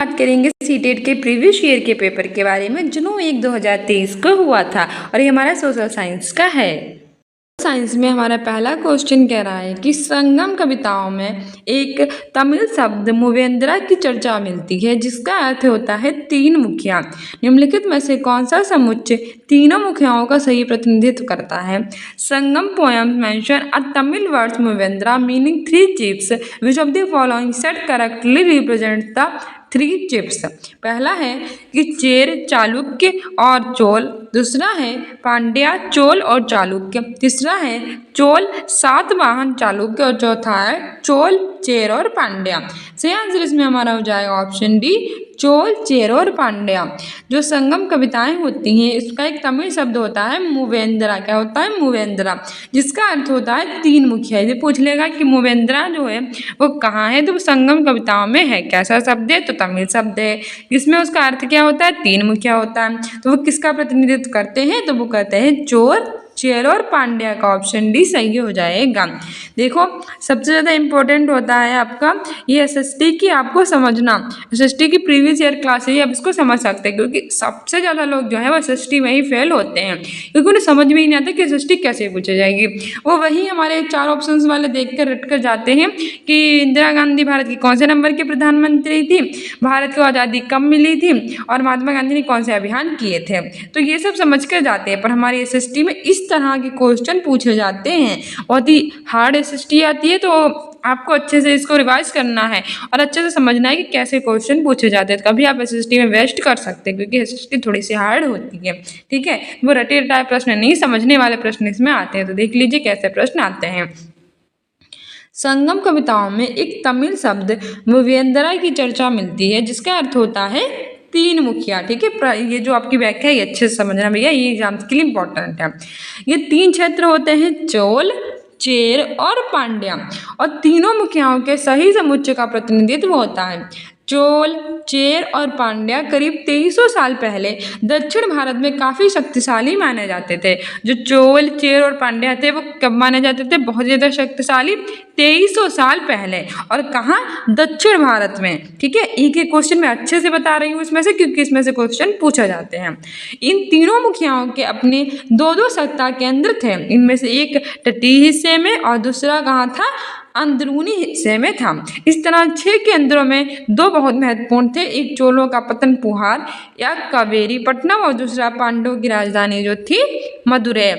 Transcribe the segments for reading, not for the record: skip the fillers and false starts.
बात करेंगे सीटेट के प्रीवियस ईयर के पेपर के बारे में जो 1/2023 को हुआ था और ये हमारा सोशल साइंस का है। साइंस में हमारा पहला क्वेश्चन कह रहा है कि संगम कविताओं में एक तमिल शब्द मूवेंद्रा की चर्चा मिलती है जिसका अर्थ होता है तीन मुखिया। निम्नलिखित में से कौन सा समुच्चय तीनों मुखियाओं का सही प्रतिनिधित्व करता है? Sangam poem mention a Tamil words Muvendar meaning three chiefs which of the following set correctly represent the three chiefs. पहला है कि चेर चालुक्य और चोल, दूसरा है पांड्या चोल और चालुक्य, तीसरा है चोल सातवाहन चालुक्य और चौथा है चोल चेर और पांड्या। सही आंसर इसमें हमारा हो जाएगा ऑप्शन डी, चोल चेर और पांड्या। जो संगम कविताएं होती हैं इसका एक तमिल शब्द होता है मूवेंद्रा। क्या होता है? मूवेंद्रा, जिसका अर्थ होता है तीन मुखिया। ये पूछ लेगा कि मूवेंद्रा जो है वो कहाँ है, तो वो संगम कविताओं में है। कैसा शब्द है? तो तमिल शब्द है। इसमें उसका अर्थ क्या होता है? तीन मुखिया होता है। तो वो किसका प्रतिनिधित्व करते हैं? तो वो कहते हैं चोर चेर और पांड्या का। ऑप्शन डी सही हो जाएगा। देखो सबसे ज़्यादा इम्पोर्टेंट होता है आपका ये एसएसटी की आपको समझना। एसएसटी की प्रीवियस ईयर क्लास है, आप इसको समझ सकते हैं क्योंकि सबसे ज़्यादा लोग जो है वो एसएसटी में ही फेल होते हैं क्योंकि उन्हें समझ में ही नहीं आता कि एसएसटी कैसे पूछी जाएगी। वो वही हमारे चार ऑप्शन वाले देख कर रट कर जाते हैं कि इंदिरा गांधी भारत की कौन से नंबर की प्रधानमंत्री थी, भारत को आज़ादी कब मिली थी और महात्मा गांधी ने कौन से अभियान किए थे। तो ये सब समझ कर जाते हैं, पर हमारी एसएसटी में इस तरह के क्वेश्चन पूछे जाते हैं। बहुत ही हार्ड एसएसटी आती है, तो आपको अच्छे से इसको रिवाइज करना है और अच्छे से समझना है कि कैसे क्वेश्चन पूछे जाते हैं। कभी आप एसएसटी में वेस्ट कर सकते हैं क्योंकि एसएसटी थोड़ी सी हार्ड होती है। ठीक है, वो रटे रटाए प्रश्न नहीं, समझने वाले प्रश्न इसमें आते हैं। तो देख लीजिए कैसे प्रश्न आते हैं। संगम कविताओं में एक तमिल शब्द मूवेंद्रा की चर्चा मिलती है जिसका अर्थ होता है तीन मुखिया। ठीक है, ये जो आपकी व्याख्या है ये अच्छे से समझना भैया, ये एग्जाम के लिए इंपॉर्टेंट है। ये तीन क्षेत्र होते हैं चोल चेर और पांड्या और तीनों मुखियाओं के सही समुच्चय का प्रतिनिधित्व होता है। चोल चेर और पांड्या करीब 2300 साल पहले दक्षिण भारत में काफ़ी शक्तिशाली माने जाते थे। जो चोल चेर और पांड्या थे वो कब माने जाते थे? बहुत ज़्यादा शक्तिशाली 2300 साल पहले। और कहाँ? दक्षिण भारत में। ठीक है, एक एक क्वेश्चन में अच्छे से बता रही हूँ इसमें से क्योंकि इसमें से क्वेश्चन पूछे जाते हैं। इन तीनों मुखियाओं के अपने दो दो सत्ता केंद्र थे। इनमें से एक तटीय हिस्से में और दूसरा कहाँ था? अंदरूनी हिस्से में था। इस तरह 6 केंद्रों में दो बहुत महत्वपूर्ण थे। एक चोलों का पतनपुहार या कावेरीपट्टनम और दूसरा पांडवों की राजधानी जो थी मदुरै।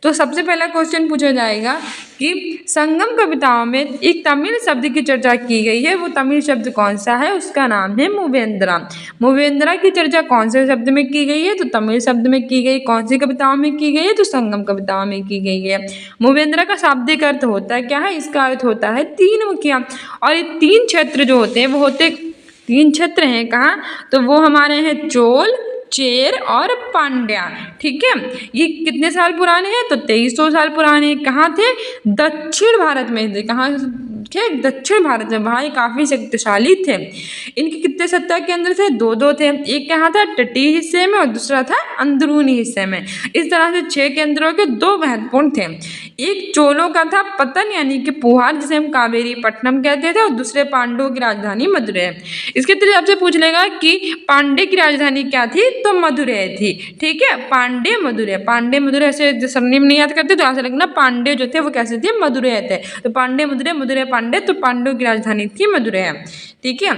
तो सबसे पहला क्वेश्चन पूछा जाएगा कि संगम कविताओं में एक तमिल शब्द की चर्चा की गई है, वो तमिल शब्द कौन सा है? उसका नाम है मूवेंद्रा। मूवेंद्रा की चर्चा कौन से शब्द में की गई है? तो तमिल शब्द में की गई। कौन सी कविताओं में की गई है? तो संगम कविताओं में की गई है। मूवेंद्रा का शाब्दिक अर्थ होता है क्या है? इसका अर्थ होता है तीन मुखिया। और ये तीन क्षेत्र जो होते हैं वो होते तीन क्षेत्र हैं। कहाँ? तो वो हमारे हैं चोल चेर और पांड्या। ठीक है, ये कितने साल पुराने हैं? तो 2300 साल पुराने। कहाँ थे? दक्षिण भारत में थे। कहाँ थे? दक्षिण भारत में। वहाँ ये काफ़ी शक्तिशाली थे। इनके कितने सत्ता केंद्र थे? दो दो थे। एक कहाँ था? तटीय हिस्से में और दूसरा था अंदरूनी हिस्से में। इस तरह से 6 केंद्रों के दो महत्वपूर्ण थे। एक चोलों का था पतन यानी कि पुहार जिसे हम कावेरीपट्टनम कहते थे और दूसरे पांडवों की राजधानी मदुरै। इसके तरह आपसे पूछ लेगा कि पांडे की राजधानी क्या थी? तो मदुरै थी। ठीक है, पांडे मदुरै। पांडे मदुरै ऐसे सरनेम नहीं याद करते तो ऐसा लगना पांडे जो थे वो कैसे थे? मदुरै थे। तो पांडे मदुरै, मदुरै पांडे, तो पांडवों की राजधानी थी मदुरै। ठीक है,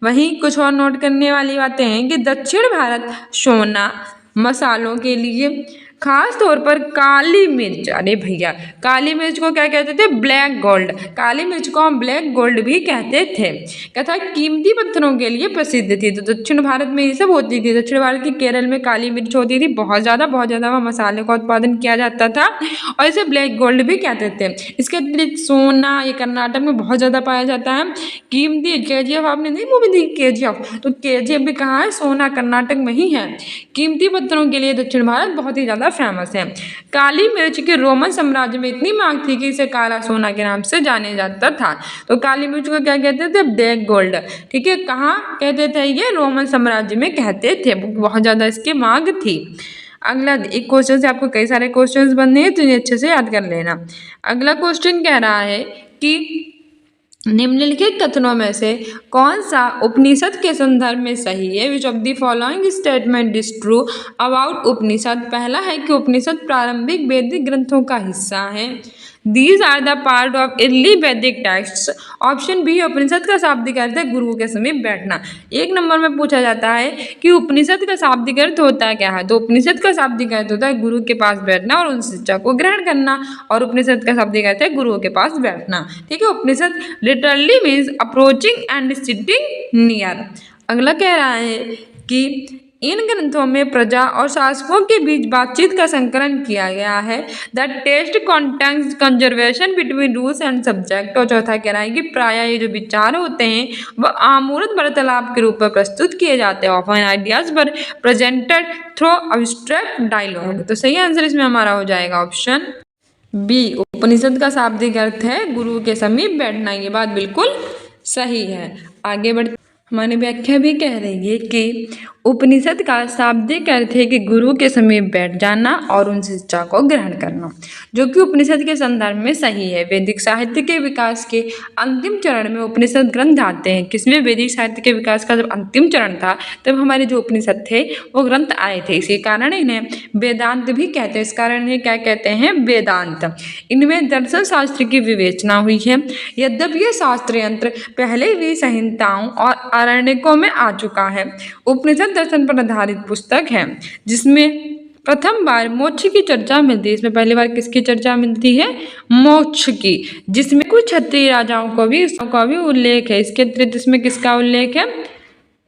वहीं कुछ और नोट करने वाली बातें हैं कि दक्षिण भारत सोना मसालों के लिए खास तौर पर काली मिर्च, अरे भैया काली मिर्च को क्या कहते थे? Black gold. काली मिर्च को हम ब्लैक गोल्ड भी कहते थे। कहता कीमती पत्थरों के लिए प्रसिद्ध थी। तो दक्षिण भारत में ये सब होती थी। दक्षिण भारत की केरल में काली मिर्च होती थी बहुत ज़्यादा वहाँ मसाले का उत्पादन किया जाता था और इसे ब्लैक गोल्ड भी कहते थे। इसके अतिरिक्त सोना ये कर्नाटक में बहुत ज़्यादा पाया जाता है। कीमती KGF आपने नहीं मूवी देखी KGF? तो KGF भी कहाँ है? सोना कर्नाटक में ही है। कीमती पत्थरों के लिए दक्षिण भारत बहुत ही ज़्यादा फेमस है। काली मिर्च के रोमन साम्राज्य में इतनी मांग थी कि इसे काला सोना के नाम से जाने जाता था। तो काली मिर्च को क्या कहते थे? Black gold. ठीक है, कहाँ कहते थे? ये रोमन साम्राज्य में कहते थे। बहुत ज़्यादा इसकी मांग थी। अगला एक क्वेश्चन से आपको कई सारे क्वेश्चंस बनने हैं तो इन्हें अच्छे से याद कर लेना। अगला क्वेश्चन कह रहा है कि निम्नलिखित कथनों में से कौन सा उपनिषद के संदर्भ में सही है? Which of the following statement is true about Upanishad? पहला है कि उपनिषद प्रारंभिक वैदिक ग्रंथों का हिस्सा है। These are the part of early Vedic texts. Option B है उपनिषद का शाब्दिक अर्थ है गुरु के समीप बैठना। एक नंबर में पूछा जाता है कि उपनिषद का शाब्दिक अर्थ होता है क्या है, तो उपनिषद का शाब्दिक अर्थ होता है गुरु के पास बैठना और उन शिक्षा को ग्रहण करना, और उपनिषद का शाब्दिक अर्थ है गुरु के पास बैठना। ठीक है, Upanishad literally means approaching and sitting near. अगला कह रहा है कि इन ग्रंथों में प्रजा और शासकों के बीच बातचीत का संकलन किया गया है। The test contents conservation between rules and subject. और चौथा कह रहा है कि प्रायः ये जो विचार होते हैं वह आमूर्त वार्तालाप के रूप में प्रस्तुत किए जाते हैं। Often ideas were presented through abstract dialogue. तो सही आंसर इसमें हमारा हो जाएगा ऑप्शन बी। उपनिषद का शाब्दिक अर्थ है गुरु के समीप बैठना। ये बात बिल्कुल सही है। आगे बढ़ते हमारी व्याख्या भी कह रही है कि उपनिषद का शाब्दिक अर्थ है कि गुरु के समीप बैठ जाना और उन शिक्षा को ग्रहण करना, जो कि उपनिषद के संदर्भ में सही है। वैदिक साहित्य के विकास के अंतिम चरण में उपनिषद ग्रंथ आते हैं। किसमें? वैदिक साहित्य के विकास का जब अंतिम चरण था तब हमारे जो उपनिषद थे वो ग्रंथ आए थे। इसी कारण इन्हें वेदांत भी कहते हैं। इस कारण इन्हें क्या कहते हैं? वेदांत। इनमें दर्शन शास्त्र की विवेचना हुई है। यद्यपि ये शास्त्र यंत्र पहले भी संहिताओं और आरण्यकों में आ चुका है। उपनिषद दर्शन पर आधारित पुस्तक है जिसमें प्रथम बार मोक्ष की चर्चा मिलती है। इसमें पहली बार किसकी चर्चा मिलती है? मोक्ष की, जिसमें कुछ क्षत्रिय राजाओं को भी उल्लेख है। इसके अतिरिक्त इसमें किसका उल्लेख है?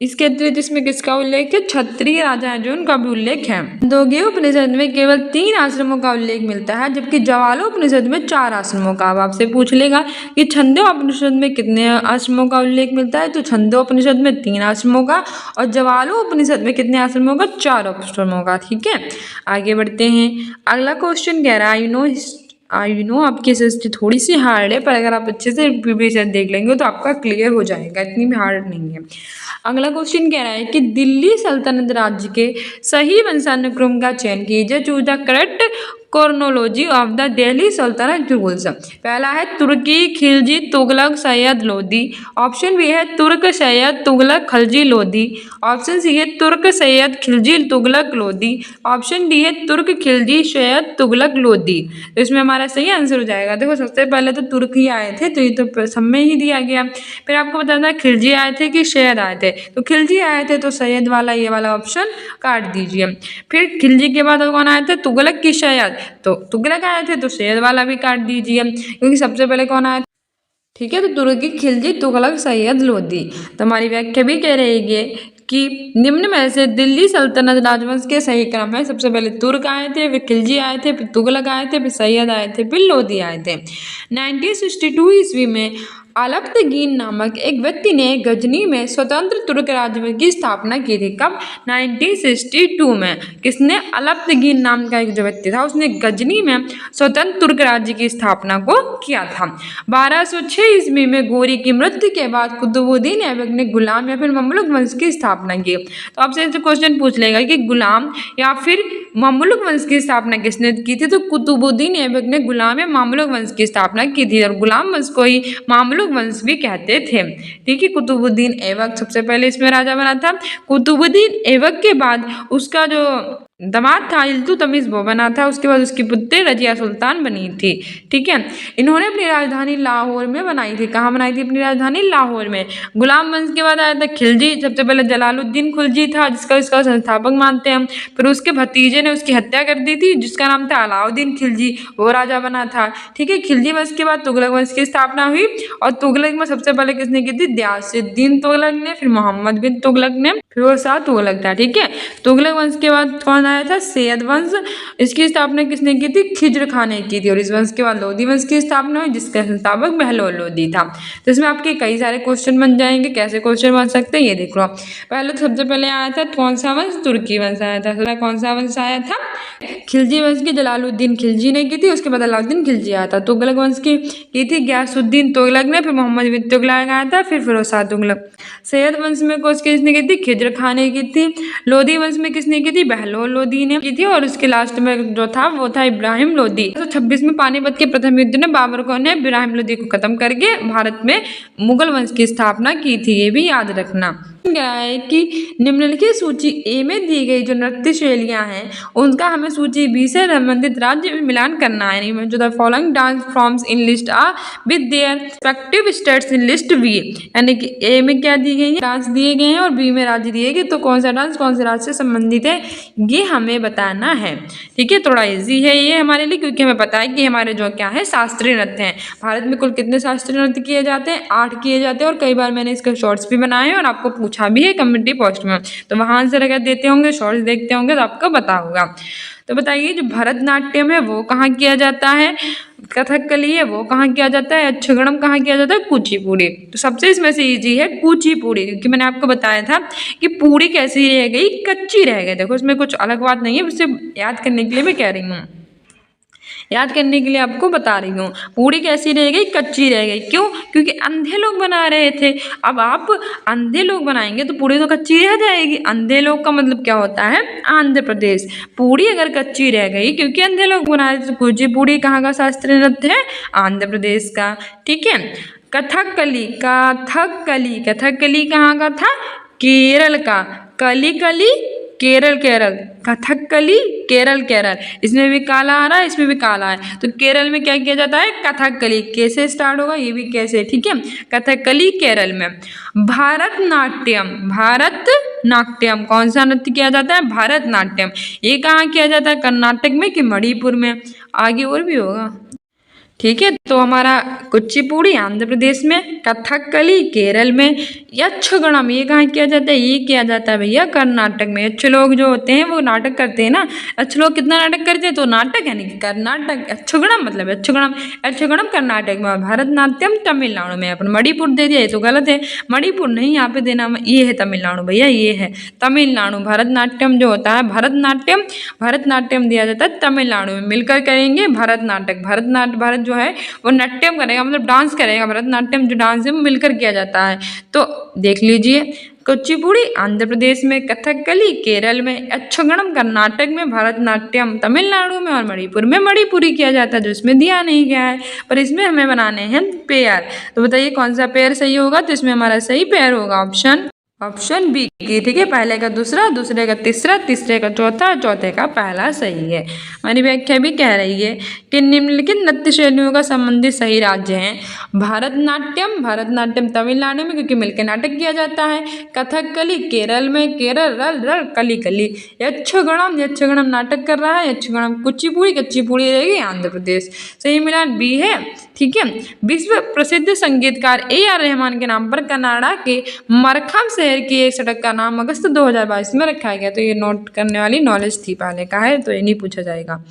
इसके अतिरिक्त इसमें किसका उल्लेख है? क्षत्रिय राजा है जो उनका भी उल्लेख है। छंदोग्य उपनिषद में केवल 3 आश्रमों का उल्लेख मिलता है, जबकि ज्वालो उपनिषद में 4 आश्रमों का। अब आपसे पूछ लेगा कि छंदो उपनिषद में कितने आश्रमों का उल्लेख मिलता है, तो छंदो उपनिषद में 3 आश्रमों का और ज्वालो उपनिषद में कितने आश्रमों का? 4 आश्रमों का। ठीक है, आगे बढ़ते हैं। अगला क्वेश्चन कह रहा है आई नो आपकी हिस्ट्री थोड़ी सी हार्ड है, पर अगर आप अच्छे से प्रीवियस देख लेंगे तो आपका क्लियर हो जाएगा, इतनी भी हार्ड नहीं है। अगला क्वेश्चन कह रहा है कि दिल्ली सल्तनत राज्य के सही वंशानुक्रम का चयन कीजिए। Choose the correct chronology of the Delhi सल्तनत रूल्स। पहला है तुर्की, खिलजी, तुगलक, सैयद, लोदी। ऑप्शन बी है तुर्क, सैयद, तुगलक, खलजी, लोदी। ऑप्शन सी है तुर्क, सैयद, खिलजी, तुगलक, लोदी। ऑप्शन डी है तुर्क, खिलजी, सैयद, तुगलक, लोदी। तो इसमें हमारा सही आंसर हो जाएगा। देखो सबसे पहले तो तुर्क ही आए थे, तो ये तो सब में ही दिया गया। फिर आपको बताना खिलजी आए थे कि सैयद आए थे, तो खिलजी आए थे तो सैयद वाला ये वाला ऑप्शन काट दीजिए। फिर खिलजी के बाद कौन आए थे? तुगलक की सैयद, तो तुगलक आए थे तो सैयद वाला भी काट दीजिए, क्योंकि सबसे पहले कौन आया? ठीक है, तो तुर्की, खिलजी, तुगलक, सैयद, लोदी। तो हमारी व्याख्या भी कह रही है कि निम्न में से दिल्ली सल्तनत राजवंश के सही क्रम है। सबसे पहले तुर्क आए थे, फिर खिलजी आए थे, फिर तुगलक आए थे, फिर सैयद आए थे, फिर लोदी आए थे। 1962 ईस्वी में अलप्तगीन नामक एक व्यक्ति ने गजनी में स्वतंत्र तुर्क राज्य की स्थापना की थी। कब? 1962 में। किसने? अलप्तगीन नाम का एक जो व्यक्ति था उसने गजनी में स्वतंत्र तुर्क राज्य की स्थापना को किया था। 1206 ईस्वी में गोरी की मृत्यु के बाद कुतुबुद्दीन ऐबक ने गुलाम या फिर ममलुक वंश की स्थापना की। तो आपसे क्वेश्चन पूछ लेगा कि गुलाम या फिर ममलुक वंश की स्थापना किसने की थी? तो कुतुबुद्दीन ऐबक ने गुलाम या मामलुक वंश की स्थापना की थी, और गुलाम वंश को ही मामलुक वंश भी कहते थे। ठीक है, कुतुबुद्दीन ऐबक सबसे पहले इसमें राजा बना था। कुतुबुद्दीन ऐबक के बाद उसका जो दामाद था इल्तुतमिश वो बना था। उसके बाद उसकी पुत्री रजिया सुल्तान बनी थी। ठीक है, इन्होंने अपनी राजधानी लाहौर में बनाई थी। कहाँ बनाई थी अपनी राजधानी? लाहौर में। गुलाम वंश के बाद आया था खिलजी। सबसे पहले जलालुद्दीन खिलजी था जिसका इसका संस्थापक मानते हैं हम। फिर उसके भतीजे ने उसकी हत्या कर दी थी जिसका नाम था अलाउद्दीन खिलजी, वो राजा बना था। ठीक है, खिलजी वंश के बाद तुगलक वंश की स्थापना हुई, और तुगलक में सबसे पहले किसने की थी? गयासुद्दीन तुगलक ने, फिर मोहम्मद बिन तुगलक ने, फिर वो साथ तुगलक था। ठीक है, तुगलक वंश के बाद कौन आया था? सैयद वंश। इसकी स्थापना किसने की थी? खिज्र खान ने की थी। और इस वंश के बाद लोदी वंश की स्थापना हुई जिसका संस्थापक बहलोल लोदी था। तो इसमें आपके कई सारे क्वेश्चन बन जाएंगे। कैसे क्वेश्चन बन सकते हैं ये देख लो। पहले तो सबसे पहले आया था कौन सा वंश? तुर्की वंश आया था। कौन सा वंश आया था? खिलजी वंश की जलालुद्दीन खिलजी ने की थी, उसके बाद अलाउद्दीन खिलजी आया था। तुगलक वंश की थी गयासुद्दीन तुगलक ने, फिर मोहम्मद बिन तुगलक आया था, फिर फिरोजशाह तुगलक। सैयद वंश में किसने की थी? खिज्र खान ने की थी। लोदी वंश में किसने की थी? बहलोल लोदी ने की थी और उसके लास्ट में जो था वो था इब्राहिम लोदी। 1926 में पानीपत के प्रथम युद्ध ने बाबर को ने इब्राहिम लोदी को खत्म करके भारत में मुगल वंश की स्थापना की थी, ये भी याद रखना। क्या है कि निम्नलिखित सूची ए में दी गई जो नृत्य शैलियां हैं उनका हमें सूची बी से संबंधित राज्य में मिलान करना है। जो the following dance forms in list A with their respective states in list B, यानी कि ए में क्या दी गई है, डांस दिए गए हैं और बी में राज्य दिए गए, तो कौन सा डांस कौन से राज्य से संबंधित है ये हमें बताना है। ठीक है, थोड़ा ईजी है ये हमारे लिए, क्योंकि हमें पता है कि हमारे जो क्या है शास्त्रीय नृत्य हैं। भारत में कुल कितने शास्त्रीय नृत्य किए जाते हैं, 8 किए जाते हैं, और कई बार मैंने इसके शॉर्ट्स भी बनाए और आपको पूछा भी है कम्युनिटी पोस्ट में, तो वहां आंसर अगर देते होंगे, शॉर्ट्स देखते होंगे तो आपको पता होगा। तो बताइए जो भरतनाट्यम है वो कहाँ किया जाता है, कथकली है वो कहाँ किया जाता है, यक्षगणम कहाँ किया जाता है, कुचिपुड़ी। तो सबसे इसमें से इजी है कुचिपुड़ी, क्योंकि मैंने आपको बताया था कि पूड़ी कैसी रह गई, कच्ची रह गई। देखो इसमें कुछ अलग बात नहीं है, उससे याद करने के लिए मैं कह रही हूँ, याद करने के लिए आपको बता रही हूँ। पूड़ी कैसी रह गई, कच्ची रह गई। क्यों? क्योंकि अंधे लोग बना रहे थे। अब आप अंधे लोग बनाएंगे तो पूड़ी तो कच्ची रह जाएगी। अंधे लोग का मतलब क्या होता है, आंध्र प्रदेश। पूड़ी अगर कच्ची रह गई क्योंकि अंधे लोग बना रहे थे, तो कुचिपुड़ी कहाँ का शास्त्रीय नृत्य है, आंध्र प्रदेश का। ठीक है, कथकली, कथकली, कथकली कहाँ का था, केरल का। कली कली केरल, केरल। कथकली केरल, केरल। इसमें भी काला आ रहा है, इसमें भी काला है, तो केरल में क्या किया जाता है, कथकली। कैसे स्टार्ट होगा, ये भी कैसे, ठीक है, कथकली केरल में। भारतनाट्यम, भारतनाट्यम कौन सा नृत्य किया जाता है, भारतनाट्यम। ये कहाँ किया जाता है, कर्नाटक में कि मणिपुर में, आगे और भी होगा। ठीक है, तो हमारा कुचिपुड़ी आंध्र प्रदेश में, कथकली केरल में, यक्षगणम ये कहाँ किया जाता है, ये किया जाता है भैया कर्नाटक में। यक्ष लोग जो होते हैं वो नाटक करते हैं ना, यक्ष लोग कितना नाटक करते हैं, तो नाटक यानी कि कर्नाटक। यक्षगणम मतलब यक्षगणम, यक्षगणम कर्नाटक में, भारतनाट्यम तमिलनाडु में। अपन मणिपुर दे दिया, ये तो गलत है, मणिपुर नहीं यहाँ पे देना, ये है तमिलनाडु भैया, ये है तमिलनाडु। भरतनाट्यम जो होता है, भरतनाट्यम, भरतनाट्यम दिया जाता है तमिलनाडु में। मिलकर करेंगे भरतनाटक, भरतनाट्यम, भारत जो है वो नाट्यम करेगा मतलब डांस करेगा, भरतनाट्यम जो डांस है वो मिलकर किया जाता है। तो देख लीजिए, कुचिपुड़ी आंध्र प्रदेश में, कथकली केरल में, यक्षगणम कर्नाटक में, भरतनाट्यम तमिलनाडु में, और मणिपुर में मणिपुरी किया जाता है, जो इसमें दिया नहीं गया है, पर इसमें हमें बनाने हैं पेयर। तो बताइए कौन सा पेयर सही होगा, तो इसमें हमारा सही पेयर होगा ऑप्शन बी की। ठीक है, पहले का दूसरा, दूसरे का तीसरा, तीसरे का चौथा, चौथे का पहला सही है। हमारी व्याख्या भी कह रही है कि निम्नलिखित नृत्य शैलियों का संबंधित सही राज्य हैं, भरतनाट्यम, भरतनाट्यम तमिलनाडु में क्योंकि मिलकर नाटक किया जाता है, कथकली केरल में, केरल रल रल कली कली, यक्षगणम, यक्षगणम नाटक कर रहा है, यक्षगणम, कुचिपुड़ी, कच्चीपुड़ी रहेगी आंध्र प्रदेश। सही मिलान बी है। ठीक है, विश्व प्रसिद्ध संगीतकार AR रहमान के नाम पर कनाडा के मरखम शहर की एक सड़क का नाम अगस्त 2022 में रखा गया। तो ये नोट करने वाली नॉलेज थी पहले का है, तो ये नहीं पूछा जाएगा।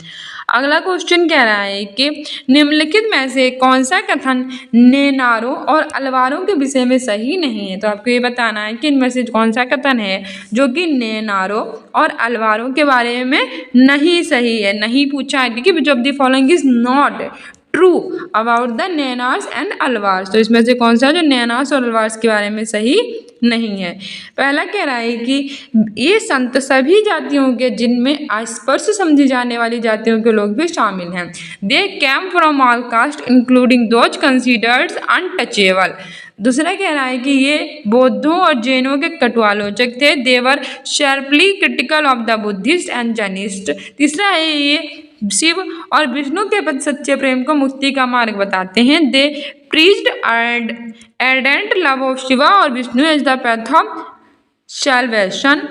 अगला क्वेश्चन कह रहा है कि निम्नलिखित में से कौन सा कथन नेनारों और अलवारों के विषय में सही नहीं है। तो आपको ये बताना है कि इनमें से कौन सा कथन है जो कि नेनारों और अलवारों के बारे में नहीं सही है, नहीं पूछा है, क्योंकि which of the following is not true about the Nayanars and Alvars. तो इसमें से कौन सा जो नैनार्स और अलवार्स के बारे में सही नहीं है। पहला कह रहा है कि ये संत सभी जातियों के जिनमें अस्पृश्य समझी जाने वाली जातियों के लोग भी शामिल हैं। They came from all caste including those considered untouchable. दूसरा कह रहा है कि ये बौद्धों और जैनों के कटुआलोचक थे। They were sharply critical of the Buddhist and Jainist. तीसरा है ये शिव और विष्णु के प्रति सच्चे प्रेम को मुक्ति का मार्ग बताते हैं। They preached ardent love of Shiva और Vishnu as the path of salvation.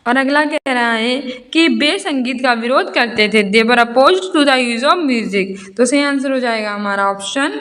और अगला कह रहा है कि वे संगीत का विरोध करते थे। They were opposed to the use of music. तो सही आंसर हो जाएगा हमारा ऑप्शन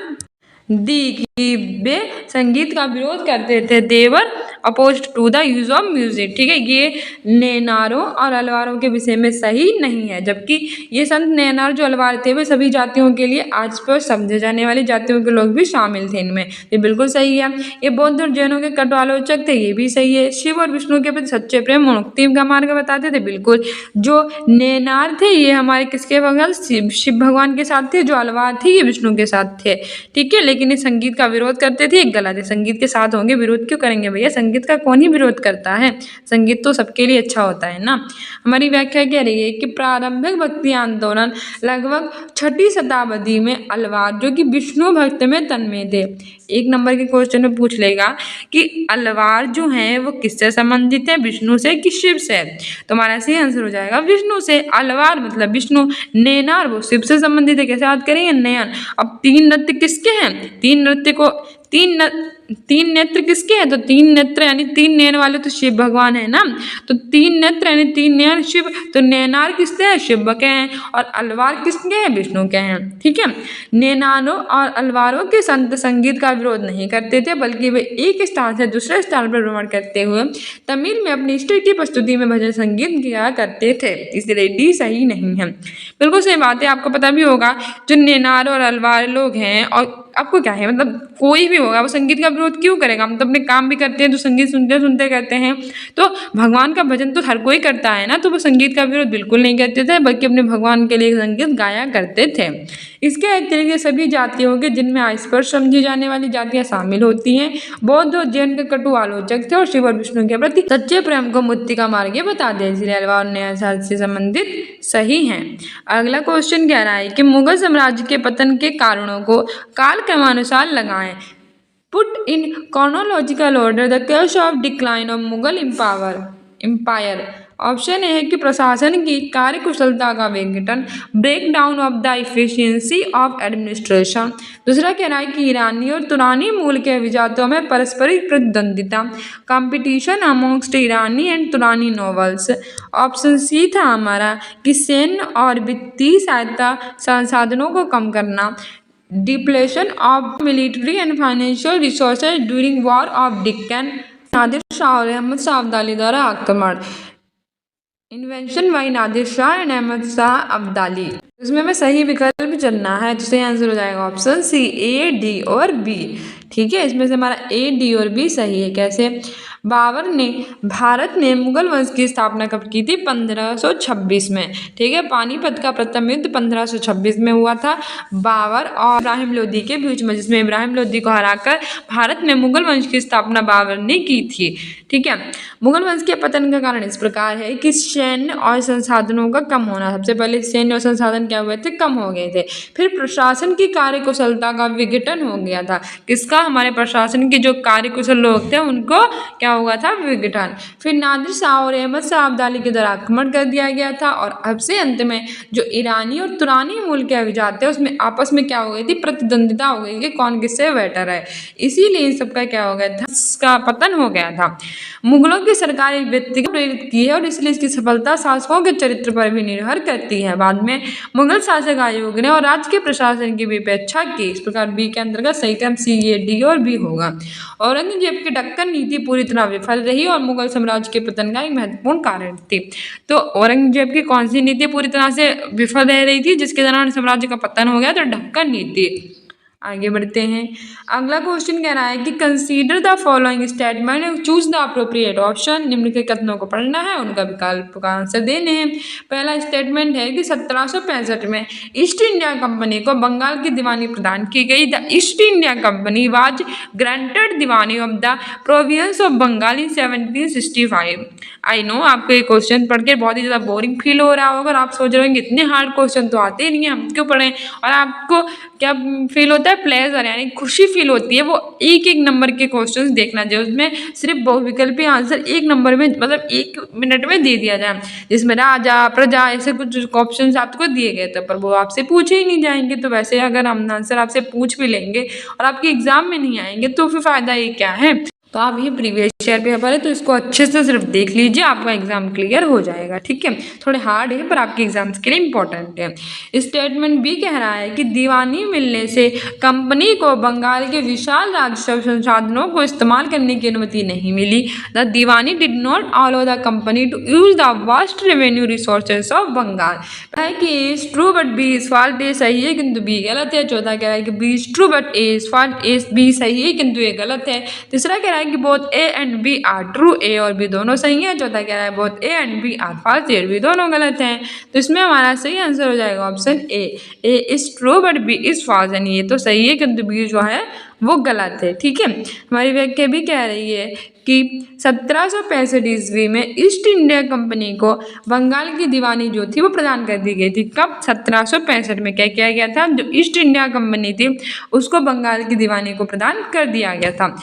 डी कि वे संगीत का विरोध करते थे। They were opposed to the use of music. ठीक है, ये नेनारों और अलवारों के विषय में सही नहीं है, जबकि ये संत नेनार जो अलवार थे वे सभी जातियों के लिए आज पर समझे जाने वाली जातियों के लोग भी शामिल थे इनमें। ये बिल्कुल सही है। ये बौद्ध और जैनों के कटुआलोचक थे, ये भी सही है। शिव और विष्णु के प्रति सच्चे प्रेम मुक्ति का मार्ग बताते थे, बिल्कुल। जो नेनार थे ये हमारे किसके भगवान, शिव भगवान के साथ थे। जो अलवार थे ये विष्णु के साथ थे। ठीक है, लेकिन ये संगीत का विरोध करते थे, गलत है। संगीत के साथ होंगे, विरोध क्यों करेंगे भैया, संगीत संगीत का कौन ही विरोध करता है, संगीत तो सबके लिए अच्छा होता है ना। हमारी व्याख्या कह रही है कि प्रारंभिक भक्ति आंदोलन लगभग 6ठी शताब्दी में अलवार जो कि विष्णु भक्त में तन्मय थे। 1 नंबर के क्वेश्चन में पूछ लेगा कि अलवार जो है वो किससे संबंधित है, विष्णु से कि शिव से। तो हमारा सही आंसर हो जाएगा विष्णु से। अलवार मतलब विष्णु, नैनार वो शिव से संबंधित है। कैसे याद करेंगे, नयन। अब 3 नृत्य किसके हैं, 3 नृत्य को 3 नेत्र किसके हैं, तो 3 नेत्र यानी 3 नयन वाले तो शिव भगवान है ना, तो 3 नेत्र यानी 3 नयन शिव, तो नैनार किसके हैं, शिव के हैं, और अलवार किसके हैं, विष्णु के हैं। ठीक है, नैनारों और अलवारों के संत संगीत का विरोध नहीं करते थे, बल्कि वे एक स्थान से दूसरे स्थान पर भ्रमण करते हुए तमिल में अपनी इष्ट की प्रस्तुति में भजन संगीत किया करते थे, इसलिए डी सही नहीं है। बिल्कुल सही बात है, आपको पता भी होगा जो नैनार और अलवार लोग हैं, और आपको क्या है मतलब कोई भी होगा वो संगीत का विरोध क्यों करेगा, हम तो अपने काम भी करते हैं तो संगीत सुनते सुनते करते हैं, तो भगवान का भजन तो हर कोई करता है ना, तो वो संगीत का विरोध बिल्कुल नहीं करते थे, बल्कि अपने भगवान के लिए संगीत गाया करते थे। इसके अतिरिक्त सभी जातियों के जिनमें अस्पृश्य समझी जाने वाली जातियां शामिल होती हैं, बौद्ध और जैन के कटु आलोचक थे और शिव और विष्णु के प्रति सच्चे प्रेम को मुक्ति का मार्ग बता दिया, इसलिए अलवार और नैनार से संबंधित सही हैं। अगला क्वेश्चन कह रहा है कि मुगल साम्राज्य के पतन के कारणों को काल क्रमानुसार लगाएं। Put in chronological order the cause of decline of Mughal empire। Option A है कि प्रशासन की कार्यकुशलता का विघटन, break down of the efficiency of administration. दूसरा कह रहा है कि ईरानी और तुरानी मूल के विजातों में परस्परिक प्रतिद्वंदिता, competition amongst Irani and Turani nobles. Option C था हमारा कि सैन्य और वित्तीय सहायता संसाधनों को कम करना, depletion of military and financial resources during war of Deccan, Nadir Shah और अहमद शाह अब्दाली द्वारा आक्रमण, invention by Nadir Shah and Ahmad Shah Abdali. इसमें हमें सही विकल्प चुनना है, तो सही आंसर हो जाएगा ऑप्शन सी, ए, डी और बी। ठीक है, इसमें से हमारा ए, डी और बी सही है। कैसे, बाबर ने भारत में मुगल वंश की स्थापना कब की थी, 1526 में। ठीक है, पानीपत का प्रथम युद्ध 1526 में हुआ था बाबर और इब्राहिम लोदी के बीच में, जिसमें इब्राहिम लोदी को हराकर भारत में मुगल वंश की स्थापना बाबर ने की थी। ठीक है, मुगल वंश के पतन का कारण इस प्रकार है कि सैन्य और संसाधनों का कम होना। सबसे पहले सैन्य और संसाधन क्या हुए थे, कम हो गए थे। फिर प्रशासन की कार्यकुशलता का विघटन हो गया था। किसका, हमारे प्रशासन के जो कार्यकुशल लोग थे उनको क्या हुआ था, विघटन। फिर नादिर शाह और अहमद शाह अब्दाली के द्वारा आक्रमण कर दिया गया था, और अब से अंत में जो ईरानी और तुरानी मूल के अभिजात थे उसमें आपस में क्या हो गई थी, प्रतिद्वंदिता हो गई कि कौन किससे बेटर है, इसीलिए इन सबका क्या हो गया था, इसका पतन हो गया था। मुगलों की सरकार एक व्यक्ति को प्रेरित की है और इसलिए इसकी सफलता शासकों के चरित्र पर भी निर्भर करती है। बाद में मुगल शासक आयोग ने और राज्य के प्रशासन की भी उपेक्षा की। इस प्रकार बी के अंतर्गत सही क्रम सी, ए, डी और बी होगा। औरंगजेब की दक्कन नीति पूरी तरह विफल रही और मुगल साम्राज्य के पतन का एक महत्वपूर्ण कारण थी। तो औरंगजेब की कौन सी नीति पूरी तरह से विफल रह रही थी, जिसके दौरान साम्राज्य का पतन हो गया, तो दक्कन नीति। आगे बढ़ते हैं, अगला क्वेश्चन कह रहा है कि consider the following statement and choose the appropriate option. निम्न के कथनों को पढ़ना है, उनका विकल्प का आंसर देने हैं। पहला स्टेटमेंट है कि 1765 में ईस्ट इंडिया कंपनी को बंगाल की दीवानी प्रदान की गई। The East India Company was granted Diwani of the province of Bengal in 1765। I know आपको ये क्वेश्चन पढ़ के बहुत ही ज़्यादा बोरिंग फील हो रहा होगा और आप सोच रहे होंगे इतने हार्ड क्वेश्चन तो आते ही नहीं है, हम क्यों पढ़ें। और आपको क्या फील होता है, प्लेजर यानी खुशी फील होती है। वो एक एक नंबर के क्वेश्चंस देखना चाहिए, उसमें सिर्फ बहुविकल्पी आंसर 1 नंबर में मतलब 1 मिनट में दे दिया जाए, जिसमें राजा प्रजा ऐसे कुछ ऑप्शंस आपको दिए गए थे, पर वो आपसे पूछे ही नहीं जाएंगे। तो वैसे अगर हम आंसर आपसे पूछ भी लेंगे और आपके एग्जाम में नहीं आएंगे तो फिर फायदा ये क्या है। तो आप ये प्रीवियस ईयर पेपर है तो इसको अच्छे से सिर्फ देख लीजिए, आपका एग्जाम क्लियर हो जाएगा। ठीक है, थोड़े हार्ड है पर आपके एग्जाम्स के लिए इंपॉर्टेंट है। स्टेटमेंट बी कह रहा है कि दीवानी मिलने से कंपनी को बंगाल के विशाल राजस्व संसाधनों को इस्तेमाल करने की अनुमति नहीं मिली। The Diwani did not allow the company to use the vast revenue resources of Bengal. है कि A is true but B is false, A सही है किंतु बी गलत है। चौथा कह रहा है कि B is true but A is false, A B सही है किंतु ए गलत है। तीसरा कह रहा है कि both A and B are true, A और बी दोनों सही है। चौथा कह रहा है both A and B are false, A और बी दोनों गलत हैं। तो इसमें हमारा सही आंसर हो जाएगा option A, A is true but B is false, यानी ये तो सही है किंतु बी जो है वो गलत है। ठीक है, हमारी व्याख्या भी कह रही है कि 1765 ईस्वी में ईस्ट इंडिया कंपनी को बंगाल की दीवानी जो थी वो प्रदान कर दी गई थी। कब? 1765 में क्या किया गया था? जो ईस्ट इंडिया कंपनी थी उसको बंगाल की दीवानी को प्रदान कर दिया गया था।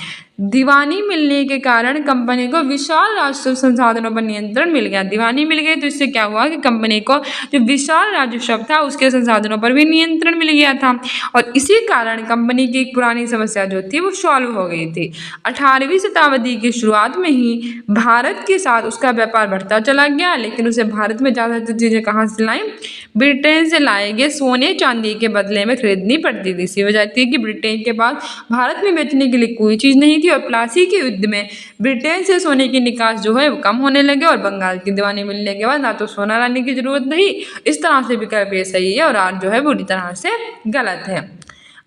दीवानी मिलने के कारण कंपनी को विशाल राजस्व संसाधनों पर नियंत्रण मिल गया। दीवानी मिल गई तो इससे क्या हुआ कि कंपनी को जो विशाल राजस्व था उसके संसाधनों पर भी नियंत्रण मिल गया था और इसी कारण कंपनी की एक पुरानी समस्या जो थी वो सॉल्व हो गई थी। 18वीं शताब्दी की शुरुआत में ही भारत के साथ उसका व्यापार बढ़ता चला गया, लेकिन उसे भारत में ज़्यादातर चीज़ें कहाँ से लाई? ब्रिटेन से लाए गए सोने चांदी के बदले में खरीदनी पड़ती थी। इसी वजह थी कि ब्रिटेन के पास भारत में बेचने के लिए कोई चीज़ नहीं थी और प्लासी के युद्ध में ब्रिटेन से सोने की निकास जो है वो कम होने लगे और बंगाल की दीवानी मिलने के बाद ना तो सोना लाने की जरूरत नहीं। इस तरह से विकल्प ये सही है और आज जो है बुरी तरह से गलत है।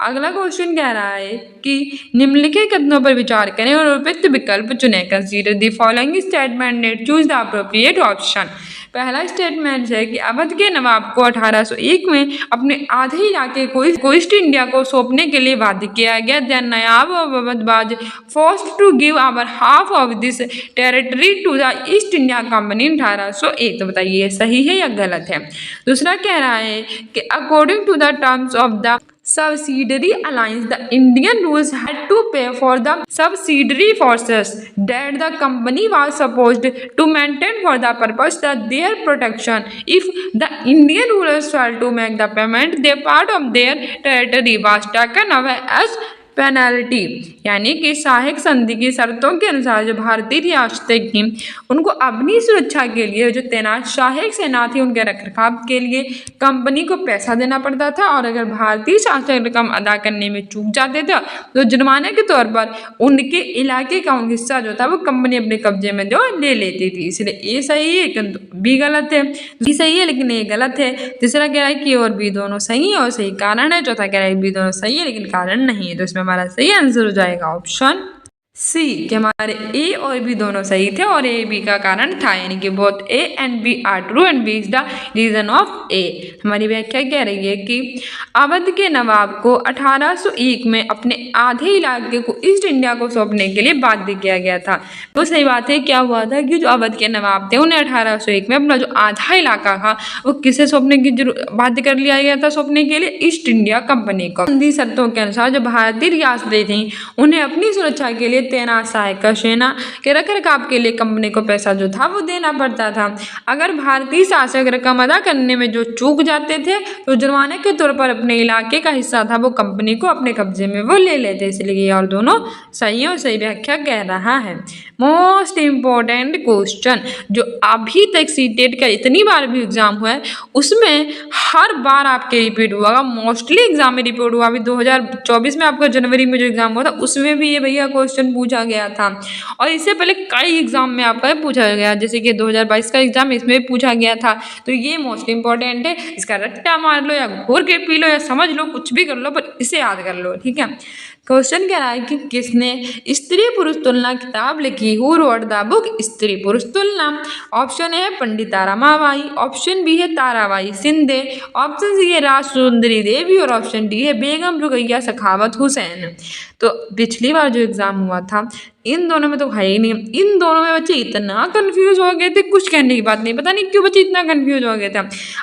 अगला क्वेश्चन कह रहा है कि निम्नलिखित कथनों पर विचार करें और उपयुक्त विकल्प चुनें। Consider the following statement and choose the appropriate option. पहला स्टेटमेंट है कि अवध के नवाब को 1801 में अपने आधे इलाके को ईस्ट इंडिया को सौंपने के लिए बाध्य किया गया। The nawab of Awadh was forced to give our half of this territory to the East India Company 1801। तो बताइए ये सही है या गलत है? दूसरा कह रहा है कि according to the terms of the subsidiary alliance, the Indian rules had to pay for the subsidiary forces that the company was supposed to maintain for the purpose of their protection. If the Indian rulers failed to make the payment, their part of their territory was taken away as penalty. यानी कि सहायक संधि की शर्तों के अनुसार जो भारतीय रियासतें थीं उनको अपनी सुरक्षा के लिए जो तैनात सहायक सेना थी उनके रखरखाव के लिए कंपनी को पैसा देना पड़ता था और अगर भारतीय शासक रकम अदा करने में चूक जाते थे तो जुर्माने के तौर पर उनके इलाके का उन हिस्सा जो था वो कंपनी अपने कब्जे में जो ले लेती थी। इसलिए ये सही है किंतु बी गलत है। बी सही है लेकिन ये गलत है। तीसरा कह रहा है कि और बी दोनों सही है और सही कारण है। चौथा कह रहा है बी दोनों सही है लेकिन कारण नहीं है। तो इसमें हमारा सही आंसर हो जाएगा ऑप्शन सी कि हमारे ए और बी दोनों सही थे और ए बी का कारण था, यानी कि both A and B are true and B is the reason of A. हमारी व्याख्या कह रही है कि अवध के नवाब को 1801 में अपने आधे इलाके को ईस्ट इंडिया को सौंपने के लिए बाध्य किया गया था। तो सही बात है, क्या हुआ था कि जो अवध के नवाब थे उन्हें 1801 में अपना जो आधा इलाका था वो किसे सौंपने की बाध्य कर लिया गया था? सौंपने के लिए ईस्ट इंडिया कंपनी को। संधि शर्तों के अनुसार जो भारतीय रियासतें थी उन्हें अपनी सुरक्षा के लिए तैनात सहायक सेना के रखरखाव के लिए कंपनी को पैसा जो था वो देना पड़ता था। अगर भारतीय शासक रकम अदा करने में जो चूक जाते थे तो जुर्माने के तौर पर अपने इलाके का हिस्सा था वो कंपनी को अपने कब्जे में वो ले लेते। इसलिए ये और दोनों सही और सही व्याख्या कह रहा है। मोस्ट इम्पोर्टेंट क्वेश्चन जो अभी तक सीटेट का इतनी बार भी एग्जाम हुआ है उसमें हर बार आपके रिपीट हुआ, मोस्टली एग्जाम में रिपीट हुआ। अभी 2024 में आपका जनवरी में जो एग्जाम हुआ था उसमें भी ये भैया क्वेश्चन पूछा गया था और इससे पहले कई एग्जाम में आपका पूछा गया, जैसे कि 2022 का एग्जाम इसमें पूछा गया था। तो ये मोस्ट इंपॉर्टेंट है, इसका रट्टा मार लो या घोर के पी लो या समझ लो, कुछ भी कर लो पर इसे याद कर लो। ठीक है, क्वेश्चन कह रहा है कि किसने स्त्री पुरुष तुलना किताब लिखी? हु रोट द बुक स्त्री पुरुष तुलना? ऑप्शन ए है पंडिता रमाबाई, ऑप्शन बी है ताराबाई शिंदे, ऑप्शन सी है राज सुंदरी देवी और ऑप्शन डी है बेगम रुकैया सखावत हुसैन। तो पिछली बार जो एग्जाम हुआ था इन दोनों में तो है ही नहीं। इन दोनों में बच्चे इतना कंफ्यूज हो गए थे, कुछ कहने की बात नहीं। पता नहीं क्यों बच्चे इतना कंफ्यूज हो गए थे।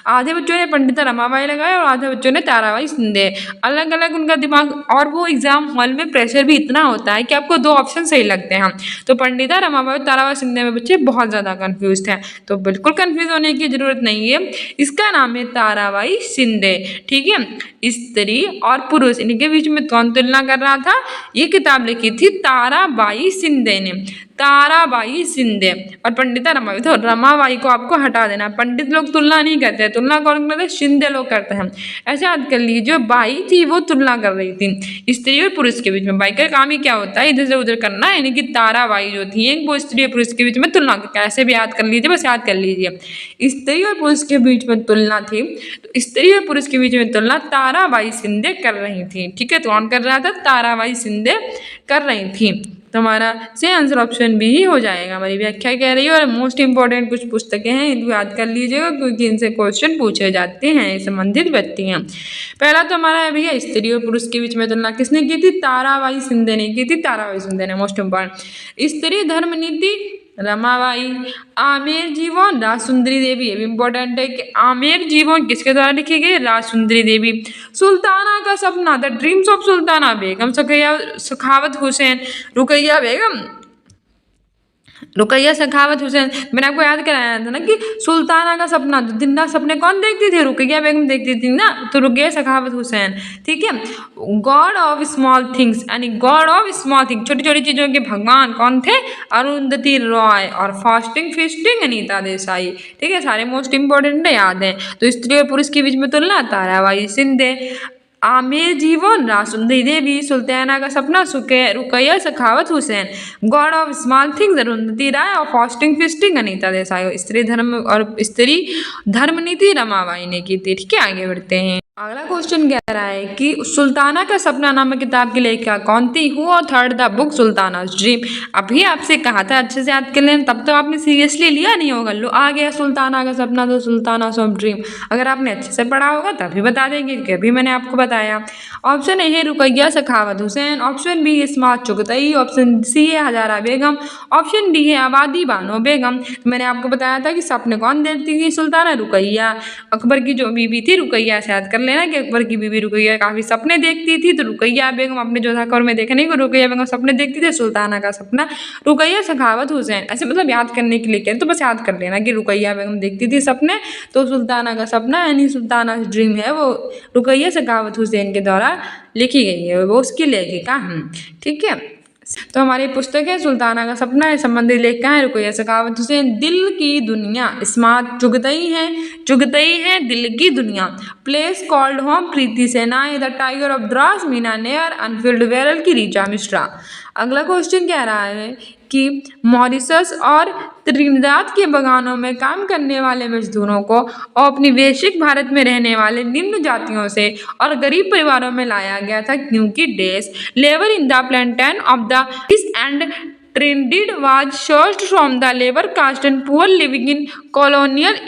आधे बच्चों ने पंडिता रमाबाई लगाया और आधे बच्चों ने ताराबाई शिंदे, अलग अलग उनका दिमाग। और वो एग्जाम हॉल में प्रेशर भी इतना होता है कि आपको दो ऑप्शन सही लगते हैं। तो पंडिता रमाबाई और ताराबाई शिंदे में बच्चे बहुत ज़्यादा कन्फ्यूज थे, तो बिल्कुल कन्फ्यूज होने की जरूरत नहीं है। इसका नाम है ताराबाई शिंदे। ठीक है, स्त्री और पुरुष इनके बीच में कौन तुलना कर रहा था? ये किताब लिखी थी ताराबाई शिंदे ने, ताराबाई शिंदे। और पंडिता रमाबाई, तो रमाबाई को आपको हटा देना। पंडित लोग तुलना नहीं करते हैं, तुलना कौन करते हैं? शिंदे लोग करते हैं। ऐसे याद कर लीजिए, बाई थी वो तुलना कर रही थी स्त्री और पुरुष के बीच में। बाई का काम ही क्या होता है? इधर से उधर करना, यानी कि ताराबाई जो थी एक वो स्त्री और पुरुष के बीच में तुलना, कैसे भी याद कर लीजिए, बस याद कर लीजिए। स्त्री और पुरुष के बीच में तुलना थी, तो स्त्री और पुरुष के बीच में तुलना ताराबाई शिंदे कर रही थी। ठीक है, तो कौन कर रहा था? ताराबाई शिंदे कर रही थी। तो हमारा से आंसर ऑप्शन बी ही हो जाएगा। हमारी व्याख्या कह रही है और मोस्ट इंपॉर्टेंट कुछ पुस्तकें हैं, इनको याद कर लीजिएगा क्योंकि इनसे क्वेश्चन पूछे जाते हैं संबंधित व्यक्ति हैं। पहला तो हमारा है भैया स्त्री और पुरुष के बीच में तुलना किसने की थी? ताराबाई शिंदे ने की थी। ताराबाई शिंदे ने, मोस्ट इंपॉर्टेंट। स्त्री धर्म नीति रमाबाई। आमेर जीवन राजसुंदरी देवी, ये भी इंपॉर्टेंट है कि आमेर जीवन किसके द्वारा लिखी गई? राजसुंदरी देवी। सुल्ताना का सपना द ड्रीम्स ऑफ सुल्ताना बेगम सखावत हुसैन। रुकैया सखावत हुसैन, मैंने आपको याद कराया था ना कि सुल्ताना का सपना, तो दिन रात सपने कौन देखती थी? रुकैया बेगम देखती थी ना, तो रुकैया सखावत हुसैन। ठीक है। गॉड ऑफ स्मॉल थिंग्स, यानी गॉड ऑफ स्मॉल थिंग, छोटी छोटी चीजों के भगवान कौन थे? अरुंधति रॉय। और फास्टिंग फिस्टिंग अनीता देसाई। ठीक है, सारे मोस्ट इंपॉर्टेंट याद हैं। तो स्त्री और पुरुष के बीच में तुलना ताराबाई शिंदे। आमेर जीवन राजसुंदरी देवी। सुल्ताना का सपना Rukaiya Sakhawat Hussain. God of Small Things Arundhati Roy. और फास्टिंग फिस्टिंग अनीता देसाई। स्त्री धर्म नीति रमाबाई ने की थी। ठीक है, आगे बढ़ते हैं। अगला क्वेश्चन कह रहा है कि सुल्ताना का सपना नामक किताब की लेखिका कौन थी? Who authored the book Sultana's dream. अभी आपसे कहा था अच्छे से याद कर लेना, तब तो आपने सीरियसली लिया नहीं होगा। लो आ गया सुल्ताना का सपना, तो सुल्ताना's ड्रीम अगर आपने अच्छे से पढ़ा होगा तभी बता देंगे कि अभी मैंने आपको बताया। ऑप्शन ए है Rukaiya Sakhawat Hussain. Option B Ismat Chughtai. Option C है हजारा बेगम। ऑप्शन डी है आबादी बानो बेगम। तो मैंने आपको बताया था कि सपने कौन देखती थी? सुल्ताना रुकैया। अकबर की जो बीबी थी रुकैया से याद कर लेना कि अकबर की बीबी रुकैया काफी सपने देखती थी, तो रुकैया बेगम अपने जोधा कौर में देखे नहीं को रुकैया बेगम सपने देखती थी। सुल्ताना का सपना रुकैया सखावत हुसैन। ऐसे मतलब याद करने के लिए कह तो बस याद कर लेना कि रुकैया बेगम देखती थी सपने, तो सुल्ताना का सपना यानी सुल्ताना ड्रीम है वो रुकैया सखावत हुसैन के द्वारा लिखी गई है, वो उसकी लेखिका। ठीक है, तो हमारी पुस्तक है सुल्ताना का सपना है, संबंधित लेखिका है रुकैया सखावत हुसैन। दिल की दुनिया इस्मात चुगतई है दिल की दुनिया। Place called home Preeti Shenoy. The tiger of Drass Meena Nayar. Unfilled वेरल की रीचा मिश्रा। अगला क्वेश्चन कह रहा है कि मॉरिशस और त्रिनिदाद के बगानों में काम करने वाले मजदूरों को औपनिवेशिक भारत में रहने वाले निम्न जातियों से और गरीब परिवारों में लाया गया था क्योंकि these labour in the plantation of the and Trinidad was sourced from the labor caste and poor living in colonial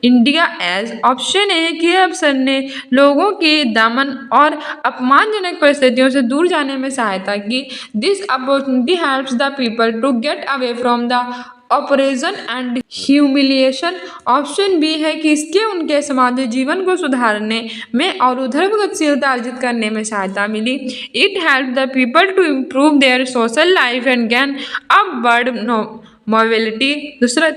India age. Option A कि अफसर ने लोगों के दमन और अपमानजनक परिस्थितियों से दूर जाने में सहायता की। This opportunity helps the people to get away from the operation and humiliation. Option B है कि इसके उनके समाज जीवन को सुधारने में और उधर गतिशीलता अर्जित करने में सहायता मिली। It help the people to improve their social life and gain upward mobility.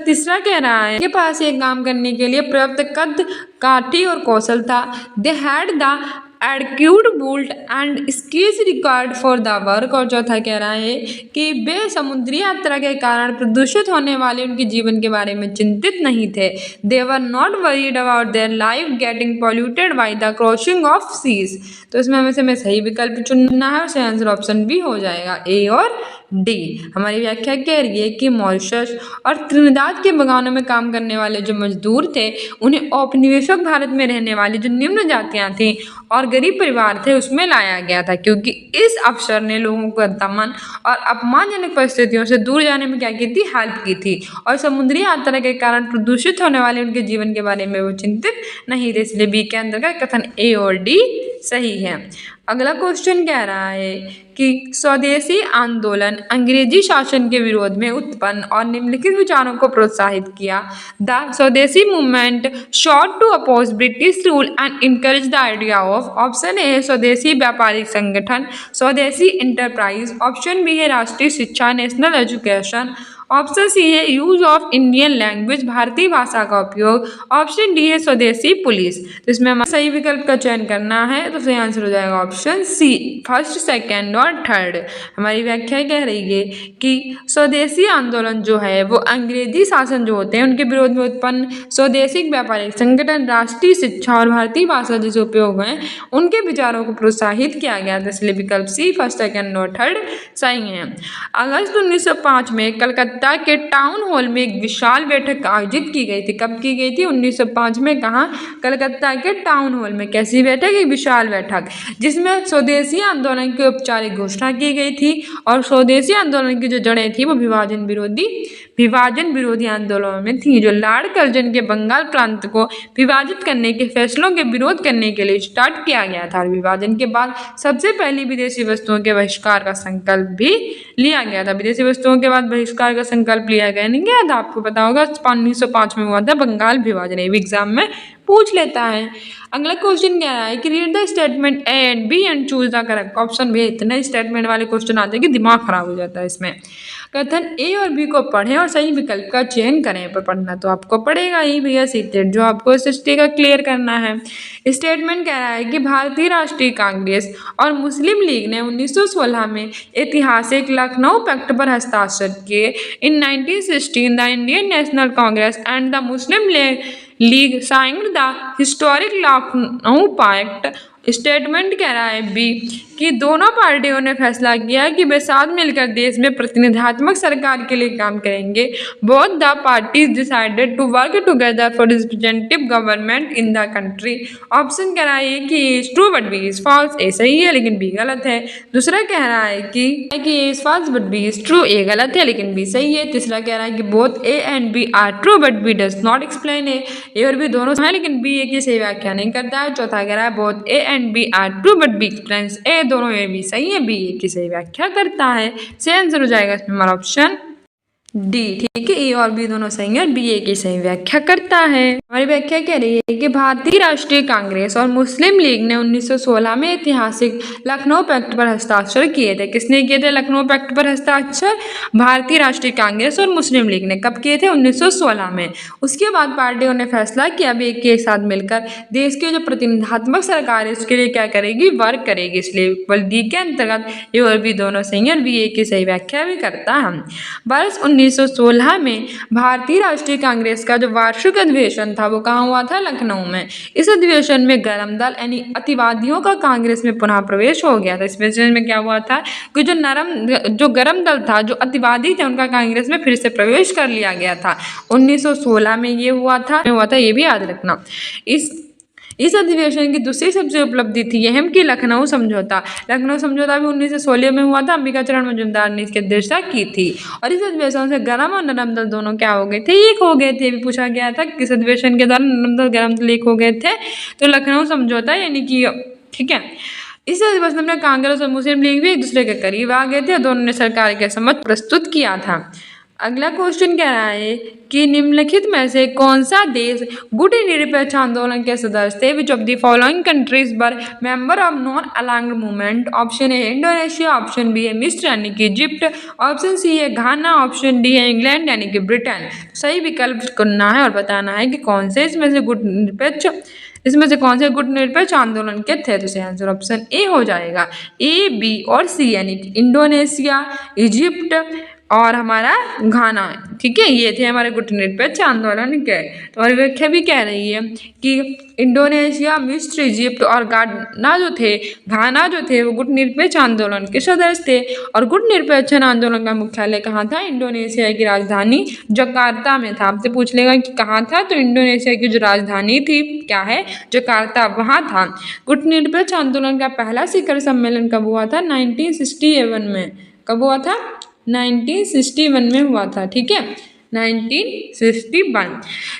तीसरा कह रहा है के पास एक काम करने के लिए पर्याप्त कद काठी और कौशल था। They had the adequate built and skills required for the work. और चौथा कह रहा है कि वे समुद्री यात्रा के कारण प्रदूषित होने वाले उनके जीवन के बारे में चिंतित नहीं थे। They were not worried about their life getting polluted by the crossing of seas. तो इसमें हमें से हमें सही विकल्प चुनना है, उससे आंसर ऑप्शन बी हो जाएगा, ए और डी। हमारी व्याख्या कह रही है कि मॉरिशस और त्रिनिदाद के बगानों में काम करने वाले जो मजदूर थे उन्हें औपनिवेशिक भारत में रहने वाली जो निम्न जातियां थी और गरीब परिवार थे उसमें लाया गया था क्योंकि इस अफसर ने लोगों को दमन और अपमानजनक परिस्थितियों से दूर जाने में क्या की थी? हेल्प की थी। और समुद्री यात्रा के कारण प्रदूषित होने वाले उनके जीवन के बारे में वो चिंतित नहीं थे, इसलिए बी के अंदर का कथन ए और डी सही है। अगला क्वेश्चन कह रहा है कि स्वदेशी आंदोलन अंग्रेजी शासन के विरोध में उत्पन्न और निम्नलिखित विचारों को प्रोत्साहित किया। The swadeshi movement shot to oppose British rule and encourage the idea of. Option A है स्वदेशी व्यापारिक संगठन, स्वदेशी इंटरप्राइज। ऑप्शन बी है राष्ट्रीय शिक्षा, नेशनल एजुकेशन। ऑप्शन सी है यूज ऑफ इंडियन लैंग्वेज, भारतीय भाषा का उपयोग। ऑप्शन डी है स्वदेशी पुलिस। तो इसमें हमें सही विकल्प का चयन करना है, तो सही आंसर हो जाएगा ऑप्शन सी, फर्स्ट, सेकंड और थर्ड। हमारी व्याख्या कह रही है कि स्वदेशी आंदोलन जो है वो अंग्रेजी शासन जो होते हैं उनके विरोध में उत्पन्न स्वदेशी व्यापारिक संगठन, राष्ट्रीय शिक्षा और भारतीय भाषा जैसे उपयोग हैं उनके विचारों को प्रोत्साहित किया गया था, इसलिए विकल्प सी, फर्स्ट, सेकंड और थर्ड सही है। अगस्त 1905 में कलकत्ता कलकत्ता के टाउन हॉल में एक विशाल बैठक आयोजित की गई थी। कब की गई थी? 1905 में। कहाँ? कलकत्ता के टाउन हॉल में। कैसी बैठक? एक विशाल बैठक, जिसमें स्वदेशी आंदोलन की औपचारिक घोषणा की गई थी। और स्वदेशी आंदोलन की जो जड़ें थी वो विभाजन विरोधी आंदोलनों में थी, जो लॉर्ड कर्जन के बंगाल प्रांत को विभाजित करने के फैसलों के विरोध करने के लिए स्टार्ट किया गया था। और विभाजन के बाद सबसे पहली विदेशी वस्तुओं के बहिष्कार का संकल्प भी लिया गया था। विदेशी वस्तुओं के बाद बहिष्कार का संकल्प लिया गया नहीं गया था, आपको पता होगा 1905 में हुआ था बंगाल विभाजन। ये भी एग्जाम में पूछ लेता है। अगला क्वेश्चन कह रहा है कि read the statement A and B and choose the correct option. भी इतने स्टेटमेंट वाले क्वेश्चन आते हैं कि दिमाग खराब हो जाता है इसमें। कथन ए और बी को पढ़ें और सही विकल्प का चयन करें। पर पढ़ना तो आपको पड़ेगा ही भैया, सीटेट जो आपको एसएसटी का क्लियर करना है। स्टेटमेंट कह रहा है कि भारतीय राष्ट्रीय कांग्रेस और मुस्लिम लीग ने 1916 में ऐतिहासिक लखनऊ पैक्ट पर हस्ताक्षर किए। In 1916 the Indian National Congress and the Muslim League signed the historic Lucknow pact. Statement कह रहा है बी कि दोनों पार्टियों ने फैसला किया कि वे साथ मिलकर देश में प्रतिनिधात्मक सरकार के लिए काम करेंगे। Both the parties decided to work together for representative government in the country. Option कह रहा है कि A is true but B is false. A सही है लेकिन बी गलत है। दूसरा कह रहा है कि A is false but B is true. A गलत है लेकिन बी सही है। तीसरा कह रहा है कि both A and B are true but B does not explain A. A और बी दोनों है लेकिन बी ए की सही व्याख्या नहीं करता है। चौथा कह रहा है both A and B are true but B explains A. दोनों ए भी सही है, बी ए की सही व्याख्या करता है। सही आंसर हो जाएगा इसमें हमारा ऑप्शन डी। ठीक है, ए और बी दोनों सही है और बी ए की सही व्याख्या करता है। हमारी व्याख्या कह रही है कि भारतीय राष्ट्रीय कांग्रेस और मुस्लिम लीग ने 1916 में ऐतिहासिक लखनऊ पैक्ट पर हस्ताक्षर किए थे। किसने किए थे लखनऊ पैक्ट पर हस्ताक्षर? भारतीय राष्ट्रीय कांग्रेस और मुस्लिम लीग ने। कब किए थे? 1916 में। उसके बाद पार्टियों ने फैसला किया अब एक साथ मिलकर देश की जो प्रतिनिधात्मक सरकार है उसके लिए क्या करेगी? वर्क करेगी। इसलिए इक्वल डी के अंतर्गत ए और बी दोनों सही है और बी ए की सही व्याख्या भी करता है। वर्ष 1916 में भारतीय राष्ट्रीय कांग्रेस का जो वार्षिक अधिवेशन था वो कहाँ हुआ था? लखनऊ में। इस अधिवेशन में गरम दल यानी अतिवादियों का कांग्रेस में पुनः प्रवेश हो गया था। इस अधिवेशन में क्या हुआ था कि जो गरम दल था, जो अतिवादी थे, उनका कांग्रेस में फिर से प्रवेश कर लिया गया था। 1916 में ये हुआ था, ये भी याद रखना। इस अधिवेशन की दूसरी सबसे उपलब्धि थी यह कि लखनऊ समझौता भी 1916 में हुआ था। अंबिकाचरण मजूमदार ने इसकी अध्यक्षता की थी। और इस अधिवेशन से गरम और नरम दल दोनों क्या हो गए थे? एक हो गए थे। भी पूछा गया था किस अधिवेशन के दौरान नरम दल गरम दल एक हो गए थे, तो लखनऊ समझौता यानी कि। ठीक है, इस अधिवेशन में कांग्रेस और मुस्लिम लीग भी एक दूसरे के करीब आ गए थे। दोनों ने सरकार के समक्ष प्रस्तुत किया था। अगला क्वेश्चन कह रहा है कि निम्नलिखित में से कौन सा देश गुटनिरपेक्ष आंदोलन के सदस्य थे? Which of the following countries were member of non aligned movement? Option A Indonesia, option B है मिस्र यानी कि इजिप्ट, ऑप्शन सी है घाना, ऑप्शन डी है इंग्लैंड यानी कि ब्रिटेन। सही विकल्प करना है और बताना है कि कौन से इसमें से गुटनिरपेक्ष आंदोलन के थे। तो सही आंसर ऑप्शन ए हो जाएगा। ए, बी और सी यानी कि इंडोनेशिया, इजिप्ट और हमारा घाना। ठीक है, ये थे हमारे गुटनिरपेक्ष आंदोलन के। तो हमारी व्याख्या भी कह रही है कि इंडोनेशिया, मिस्र, इजिप्ट और घाना जो थे वो गुटनिरपेक्ष आंदोलन के सदस्य थे। और गुटनिरपेक्ष आंदोलन का मुख्यालय कहाँ था? इंडोनेशिया की राजधानी जकार्ता में था। आपसे पूछ लेगा कि कहाँ था, तो इंडोनेशिया की जो राजधानी थी क्या है? जकार्ता, वहाँ था। गुटनिरपेक्ष आंदोलन का पहला शिखर सम्मेलन कब हुआ था? 1961 में। कब हुआ था? 1961 में हुआ था। ठीक है, 1961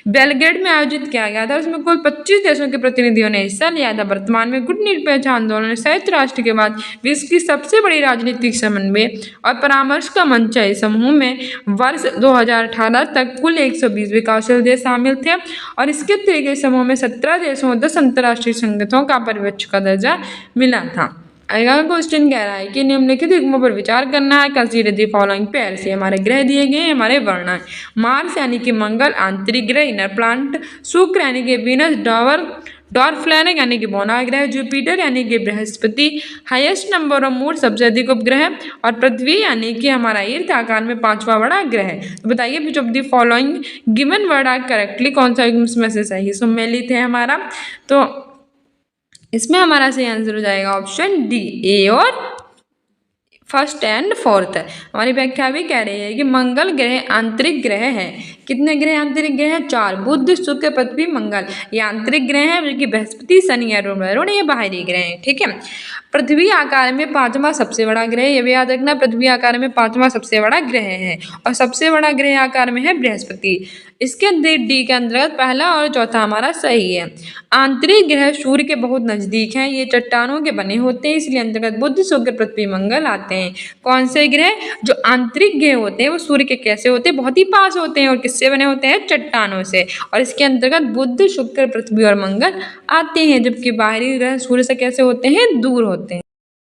बेलग्रेड में आयोजित किया गया था। उसमें कुल 25 देशों के प्रतिनिधियों ने हिस्सा लिया था। वर्तमान में गुटनिरपेक्ष आंदोलन संयुक्त राष्ट्र के बाद विश्व की सबसे बड़ी राजनीतिक समन्वय और परामर्श का मंच है। इस समूह में वर्ष 2018 तक कुल 120 विकासशील देश शामिल थे और इसके अतिरिक्त समूह में 17 देशों और 10 अंतर्राष्ट्रीय संगठनों का पर्यवेक्षक का दर्जा मिला था। अगला क्वेश्चन कह रहा है कि निम्नलिखित युग्मों पर विचार करना है। Consider the following pairs. ये हमारे ग्रह दिए गए हैं, हमारे वर्ण है। मार्स यानी कि मंगल आंतरिक ग्रह इनर प्लांट, शुक्र यानी कि वीनस डॉर्फ प्लैनेट यानी कि बौना ग्रह, जुपिटर यानी कि Brihaspati highest number of moon सबसे अधिक उपग्रह, और पृथ्वी यानी कि हमारा ईर्थ आकार में 5वां बड़ा ग्रह है। तो बताइए which of the following given word are correctly, कौन सा इसमें से सही सम्मिलित है हमारा? तो इसमें हमारा सही आंसर हो जाएगा ऑप्शन डी, ए और फर्स्ट एंड फोर्थ। हमारी व्याख्या भी कह रही है कि मंगल ग्रह आंतरिक ग्रह है। कितने ग्रह आंतरिक ग्रह हैं? 4, बुध शुक्र पृथ्वी मंगल, ये आंतरिक ग्रह हैं, जबकि बृहस्पति शनि वरुण ये बाहरी ग्रह हैं। ठीक है, पृथ्वी आकार में 5वां सबसे बड़ा ग्रह, ये भी याद रखना, पृथ्वी आकार में 5वां सबसे बड़ा ग्रह है और सबसे बड़ा ग्रह आकार में है बृहस्पति। इसके डी के अंतर्गत पहला और चौथा हमारा सही है। आंतरिक ग्रह सूर्य के बहुत नजदीक हैं, ये चट्टानों के बने होते हैं, इसलिए अंतर्गत बुध शुक्र पृथ्वी मंगल आते हैं। कौन से ग्रह? जो आंतरिक ग्रह होते हैं वो सूर्य के कैसे होते हैं? बहुत ही पास होते हैं और किससे बने होते हैं? चट्टानों से। और इसके अंतर्गत बुध शुक्र पृथ्वी और मंगल आते हैं, जबकि बाहरी ग्रह सूर्य से कैसे होते हैं? दूर होते हैं।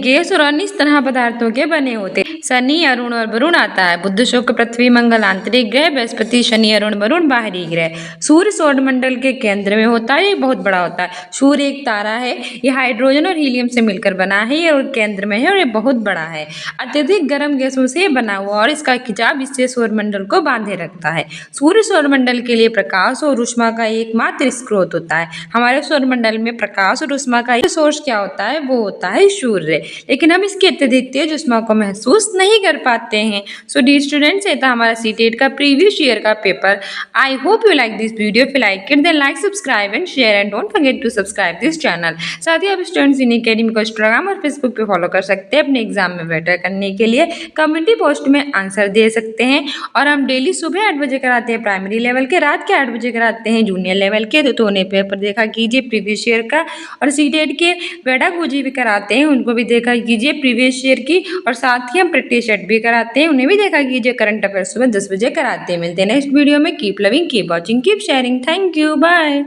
गैस और अन्य इस तरह पदार्थों के बने होते हैं। शनि अरुण और वरुण आता है। बुध शुक्र पृथ्वी मंगल आंतरिक ग्रह, बृहस्पति शनि अरुण वरुण बाहरी ग्रह। सूर्य सौरमंडल के केंद्र में होता है, ये बहुत बड़ा होता है। सूर्य एक तारा है, ये हाइड्रोजन और हीलियम से मिलकर बना है और केंद्र में है और ये बहुत बड़ा है। अत्यधिक गर्म गैसों से बना हुआ और इसका खिंचाव इससे सौरमंडल को बांधे रखता है। सूर्य सौरमंडल के लिए प्रकाश और ऊष्मा का एकमात्र स्रोत होता है। हमारे सौरमंडल में प्रकाश और ऊष्मा का सोर्स क्या होता है? वो होता है सूर्य। लेकिन हम इसके अत्यधिक तेज ऊष्मा को महसूस नहीं कर पाते हैं। सो डियर स्टूडेंट्स, ये था हमारा सीटेट का प्रीवियस ईयर का paper. I hope you like this video. If you like it then like, subscribe and share and don't forget to subscribe this channel. साथ ही आप स्टूडेंट्स इन अकेडमी को Instagram और फेसबुक पे follow कर सकते हैं। अपने एग्जाम में बेटर करने के लिए कम्युनिटी पोस्ट में आंसर दे सकते हैं। और हम डेली सुबह 8 बजे कराते हैं प्राइमरी लेवल के, रात के 8 बजे कराते हैं जूनियर लेवल के। तो उन्हें पेपर देखा कीजिए प्रीवियस ईयर का, और सीटेट के पेडागोजी भी कराते हैं, उनको भी देखा कीजिए प्रीवियस ईयर की। और साथ ही हम प्रैक्टिस सेट भी कराते हैं, उन्हें भी देखा कीजिए। करंट अफेयर्स सुबह 10 बजे कराते हैं। मिलते हैं नेक्स्ट वीडियो में। Keep loving, keep watching, keep sharing. Thank you, bye.